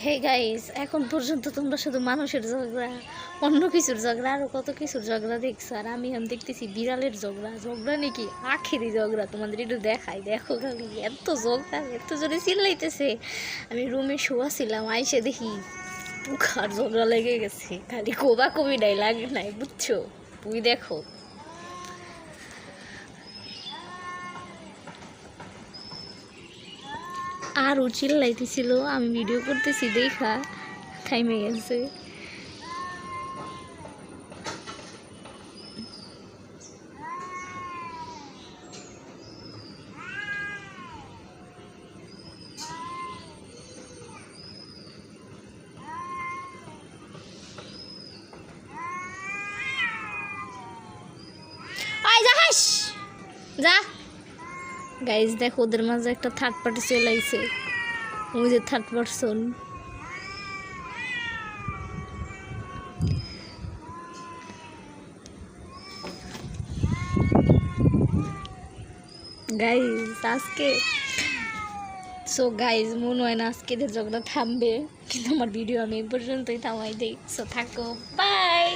Hey guys, এখন পর্যন্ত তোমরা শুধু মানুষের ঝগড়া, অন্য কিছুর ঝগড়া, আরো কত কিছুর ঝগড়া দেখছো। আর আমি এখন দেখতেছি বিড়ালের ঝগড়া। ঝগড়া নাকি আখেরি ঝগড়া, তোমাদের একটু দেখাই। দেখো খালি এত ঝগড়া, এত জোরে চিল্লাইতেছে। আমি রুমে শোয়া ছিলাম, আইসে দেখি পুখার ঝগড়া লেগে গেছে। খালি কোবা কবি নাই, লাগে নাই, বুঝছো? তুই দেখো আরও চিল্লাইতেছিল, আমি ভিডিও করতেছি দেখা থাইমে গেছে। যা গাইজ, দেখো ওদের মাঝে একটা থার্ড পার্টি চলে আইছে। ওই যে থার্ড পার্সন। গাইজ আজকে গাইজ মনে হয় না আজকে এদের ঝগড়া থামবে, কিন্তু আমার ভিডিও আমি এই পর্যন্তই থামাই দিই। থাকো, বাই।